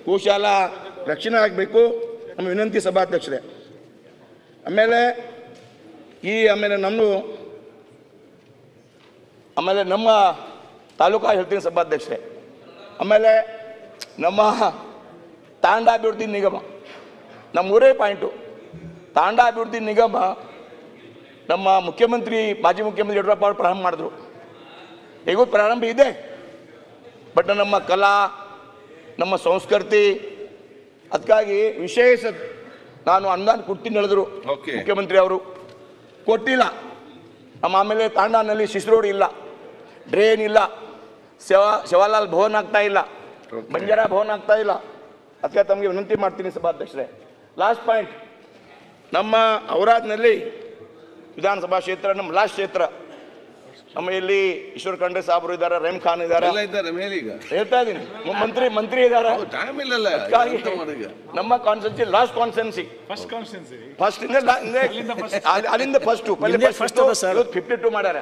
ಗೋಶಾಲ ರಕ್ಷಣೆ ಆಗಬೇಕು ನಮ್ಮ ವಿನಂತಿ ಸಭಾಧ್ಯಕ್ಷರೇ. ಆಮೇಲೆ ನಮ್ಮ ತಾಲೂಕಾ ಹೇಳ್ತೀನಿ ಸಭಾಧ್ಯಕ್ಷರೇ. ಆಮೇಲೆ ನಮ್ಮ ತಾಂಡಾಭಿವೃದ್ಧಿ ನಿಗಮ ನಮ್ಮೂರೇ ಪಾಯಿಂಟು. ತಾಂಡಾಭಿವೃದ್ಧಿ ನಿಗಮ ನಮ್ಮ ಮಾಜಿ ಮುಖ್ಯಮಂತ್ರಿ ಯಡಿಯೂರಪ್ಪ ಅವರು ಪ್ರಾರಂಭ ಮಾಡಿದ್ರು. ಹೇಗೂ ಪ್ರಾರಂಭ ಇದೆ, ಬಟ್ ನಮ್ಮ ಕಲಾ, ನಮ್ಮ ಸಂಸ್ಕೃತಿ, ಅದಕ್ಕಾಗಿ ವಿಶೇಷ ನಾನು ಅನುದಾನ ಕೊಡ್ತೀನಿ ಹೇಳಿದ್ರು ಮುಖ್ಯಮಂತ್ರಿ ಅವರು, ಕೊಟ್ಟಿಲ್ಲ. ಆಮೇಲೆ ತಾಂಡಾನಲ್ಲಿ ಶಿಶು ರೋಡ್ ಇಲ್ಲ, ಡ್ರೈನ್ ಇಲ್ಲ, ಶಿವಲಾಲ್ ಭವನ್ ಆಗ್ತಾ ಇಲ್ಲ, ಬಂಜಾರ ಭವನ್ ಆಗ್ತಾ ಇಲ್ಲ. ಅದಕ್ಕೆ ತಮಗೆ ವಿನಂತಿ ಮಾಡ್ತೀನಿ ಸಭಾಧ್ಯಕ್ಷರೇ. ಲಾಸ್ಟ್ ಪಾಯಿಂಟ್, ನಮ್ಮ ಔರಾದ್ನಲ್ಲಿ ವಿಧಾನಸಭಾ ಕ್ಷೇತ್ರ ನಮ್ಮ ಲಾಸ್ಟ್ ಕ್ಷೇತ್ರ. ನಮ್ಮ ಇಲ್ಲಿ ಈಶ್ವರ್ ಖಂಡ್ರೆ ಸಾಬ್ರು ಇದ್ದಾರೆ, ರಹೀಮ್ ಖಾನ್ ಇದ್ದಾರೆ, ಹೇಳ್ತಾ ಇದ್ದೀನಿ, ಮಂತ್ರಿ ಇದ್ದಾರೆ. ನಮ್ಮ ಕಾನ್ಸ್ಟೆನ್ಸಿ ಲಾಸ್ಟ್ ಕಾನ್ಸ್ಟೆನ್ಸಿ, ಫಸ್ಟ್ ಅಲ್ಲಿಂದ ಫಸ್ಟ್ 52 ಮಾಡ್ಯಾರ.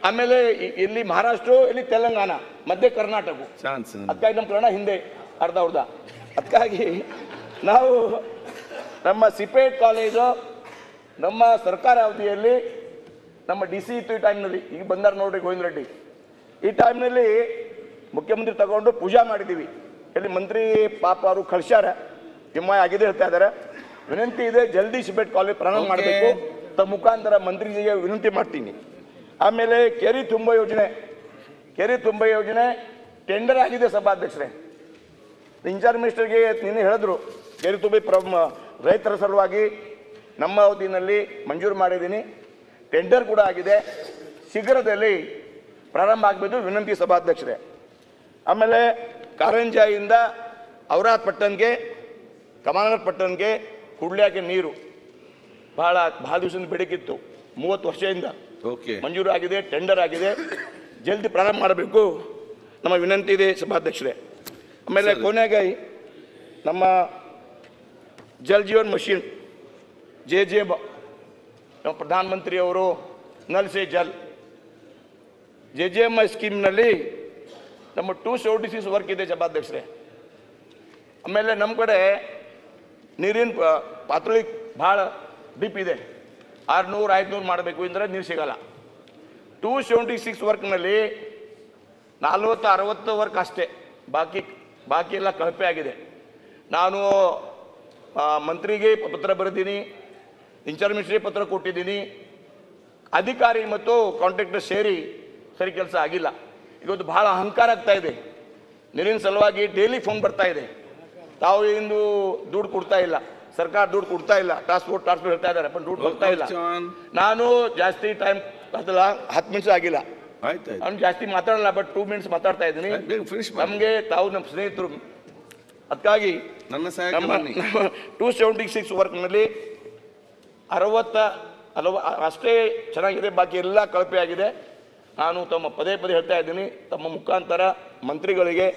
ಆಮೇಲೆ ಇಲ್ಲಿ ಮಹಾರಾಷ್ಟ್ರ, ಇಲ್ಲಿ ತೆಲಂಗಾಣ, ಮಧ್ಯ ಕರ್ನಾಟಕ. ಅದಕ್ಕಾಗಿ ನಮ್ಮ ಕನ್ನಡ ಹಿಂದೆ ಅರ್ಧ ಅದಕ್ಕಾಗಿ ನಾವು ನಮ್ಮ ಸಿಪೇಟ್ ಕಾಲೇಜು ನಮ್ಮ ಸರ್ಕಾರ ಅವಧಿಯಲ್ಲಿ ನಮ್ಮ DC ಇತ್ತು ಈ ಟೈಮ್ನಲ್ಲಿ. ಈಗ ಬಂದಾರ ನೋಡ್ರಿ ಗೋವಿಂದ ರೆಡ್ಡಿ. ಈ ಟೈಮ್ನಲ್ಲಿ ಮುಖ್ಯಮಂತ್ರಿ ತಗೊಂಡು ಪೂಜಾ ಮಾಡಿದ್ದೀವಿ. ಇಲ್ಲಿ ಮಂತ್ರಿ ಪಾಪ ಅವರು ಕಳ್ಸ್ಯಾರ, ತಿಮ್ಮ ಆಗಿದೆ ಹೇಳ್ತಾ ಇದ್ದಾರೆ. ವಿನಂತಿ ಇದೆ, ಜಲ್ದಿ ಸಿಪೇಟ್ ಕಾಲೇಜ್ ಪ್ರಾರಂಭ ಮಾಡಬೇಕು. ತಮ್ಮ ಮುಖಾಂತರ ಮಂತ್ರಿಜಿಗೆ ವಿನಂತಿ ಮಾಡ್ತೀನಿ. ಆಮೇಲೆ ಕೆರೆ ತುಂಬ ಯೋಜನೆ ಟೆಂಡರ್ ಆಗಿದೆ ಸಭಾಧ್ಯಕ್ಷರೇ. ಇನ್ಚಾರ್ಜ್ ಮಿನಿಸ್ಟರ್ಗೆ ನಿನ್ನೆ ಹೇಳಿದ್ರು, ಕೆರೆ ತುಂಬಿ ರೈತರ ಸಲುವಾಗಿ ನಮ್ಮ ಅವಧಿನಲ್ಲಿ ಮಂಜೂರು ಮಾಡಿದ್ದೀನಿ, ಟೆಂಡರ್ ಕೂಡ ಆಗಿದೆ, ಶೀಘ್ರದಲ್ಲಿ ಪ್ರಾರಂಭ ಆಗಬೇಕು ವಿನಂತಿ ಸಭಾಧ್ಯಕ್ಷರೇ. ಆಮೇಲೆ ಕಾರಂಜಾಯಿಂದ ಔರಾದ್ ಪಟ್ಟಣಕ್ಕೆ, ಕಮಾನರ್ ಪಟ್ಟಣಕ್ಕೆ ಕುಡ್ಲಿಕ್ಕೆ ನೀರು ಭಾಳ ದಿವಸದಿಂದ ಬೇಡಿಕಿತ್ತು, 30 ವರ್ಷದಿಂದ ಮಂಜೂರು ಆಗಿದೆ, ಟೆಂಡರ್ ಆಗಿದೆ, ಜಲ್ದಿ ಪ್ರಾರಂಭ ಮಾಡಬೇಕು ನಮ್ಮ ವಿನಂತಿ ಇದೆ ಸಭಾಧ್ಯಕ್ಷರೇ. ಆಮೇಲೆ ಕೊನೆಗಾಗಿ ನಮ್ಮ ಜಲ್ ಜೀವನ್ ಮಿಷನ್ ನಮ್ಮ ಪ್ರಧಾನಮಂತ್ರಿಯವರು ನಲ್ ಸೆ ಜಲ್ JJM ಸ್ಕೀಮ್ನಲ್ಲಿ ನಮ್ಮ 276 ವರ್ಕ್ ಇದೆ ಸಭಾಧ್ಯಕ್ಷರೇ. ಆಮೇಲೆ ನಮ್ಮ ಕಡೆ ನೀರಿನ ಪಾತ್ರೆ ಭಾಳ ಡೀಪ್ ಇದೆ, 600-500 ಮಾಡಬೇಕು ಅಂದರೆ ನೀರು ಸಿಗಲ್ಲ. 276 ವರ್ಕ್ನಲ್ಲಿ 40-60 ವರ್ಕ್ ಅಷ್ಟೇ, ಬಾಕಿ ಎಲ್ಲ ಕಳಪೆ ಆಗಿದೆ. ನಾನು ಮಂತ್ರಿಗೆ ಪತ್ರ ಬರೆದೀನಿ, ಇನ್ಚಾರ್ಜ್ ಮಿನಿಸ್ಟ್ರಿಗೆ ಪತ್ರ ಕೊಟ್ಟಿದ್ದೀನಿ. ಅಧಿಕಾರಿ ಮತ್ತು ಕಾಂಟ್ರಾಕ್ಟರ್ ಸೇರಿ ಸರಿ ಕೆಲಸ ಆಗಿಲ್ಲ. ಇವತ್ತು ಭಾಳ ಅಹಂಕಾರ ಆಗ್ತಾ ಇದೆ. ನೀರಿನ ಸಲುವಾಗಿ ಡೈಲಿ ಫೋನ್ ಬರ್ತಾ ಇದೆ, ತಾವು ಇಂದು ದುಡ್ಡು ಕೊಡ್ತಾ ಇಲ್ಲ, ಸರ್ಕಾರ ದುಡ್ಡು ಕೊಡ್ತಾ ಇಲ್ಲ, ಟ್ರಾನ್ಸ್ಪೋರ್ಟ್ ಹೇಳ್ತಾ ಇದ್ದಾರೆ, पण ದುಡ್ಡು ಬರ್ತಾ ಇಲ್ಲ. ನಾನು ಜಾಸ್ತಿ ಟೈಮ್ 10 ನಿಮಿಷ ಆಗಿಲ್ಲ, ನಾನು ಜಾಸ್ತಿ ಮಾತಾಡಲ್ಲ, ಬಟ್ 2 ಮಿನಿಟ್ಸ್ ಮಾತಾಡ್ತಾ ಇದ್ದೀನಿ. ನಮಗೆ ತಾವು ನಮ್ಮ ಸ್ನೇಹಿತರು, ಅದಕ್ಕಾಗಿ ನನ್ನ 276 ವರ್ಕ್ನಲ್ಲಿ 60 ಅಷ್ಟೇ ಚೆನ್ನಾಗಿದೆ, ಬಾಕಿ ಎಲ್ಲ ಕಳಪೆ ಆಗಿದೆ. ನಾನು ಪದೇ ಹೇಳ್ತಾ ಇದ್ದೀನಿ, ತಮ್ಮ ಮುಖಾಂತರ ಮಂತ್ರಿಗಳಿಗೆ.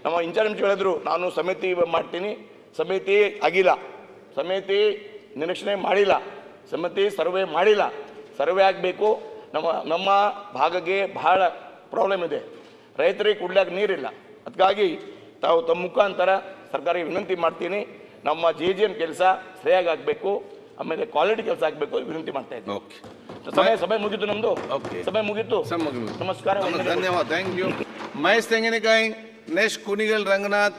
ನಮ್ಮ ಇನ್ಚಾರ್ಜ್ ಮಿನಿಸ್ಟರ್ ಹೇಳಿದ್ರು, ನಾನು ಸಮಿತಿ ಮಾಡ್ತೀನಿ, ಸಮಿತಿ ಆಗಿಲ್ಲ, ಸಮಿತಿ ನಿರೀಕ್ಷಣೆ ಮಾಡಿಲ್ಲ, ಸಮಿತಿ ಸರ್ವೆ ಮಾಡಿಲ್ಲ, ಸರ್ವೆ ಆಗಬೇಕು. ನಮ್ಮ ಭಾಗಕ್ಕೆ ಬಹಳ ಪ್ರಾಬ್ಲಮ್ ಇದೆ, ರೈತರಿಗೆ ಕುಡ್ಲಿಕ್ಕೆ ನೀರಿಲ್ಲ. ಅದಕ್ಕಾಗಿ ತಾವು ತಮ್ಮ ಮುಖಾಂತರ ಸರ್ಕಾರಕ್ಕೆ ವಿನಂತಿ ಮಾಡ್ತೀನಿ, ನಮ್ಮ JJM ಕೆಲಸ ಸರಿಯಾಗಿ ಆಗಬೇಕು, ಆಮೇಲೆ ಕ್ವಾಲಿಟಿ ಕೆಲಸ ಆಗಬೇಕು ವಿನಂತಿ ಮಾಡ್ತಾ ಇದ್ದೀನಿ. ಸಮಯ ಮುಗಿತು, ನಮ್ಮದು ಸಮಯ ಮುಗಿತು. ನಮಸ್ಕಾರ, ಧನ್ಯವಾದ, ಥ್ಯಾಂಕ್ ಯು. ಮಹೇಶ್ ತೆಂಗಿನಕಾಯಿ, ನೆಕ್ಸ್ಟ್ ಕುಣಿಗಲ್ ರಂಗನಾಥ್.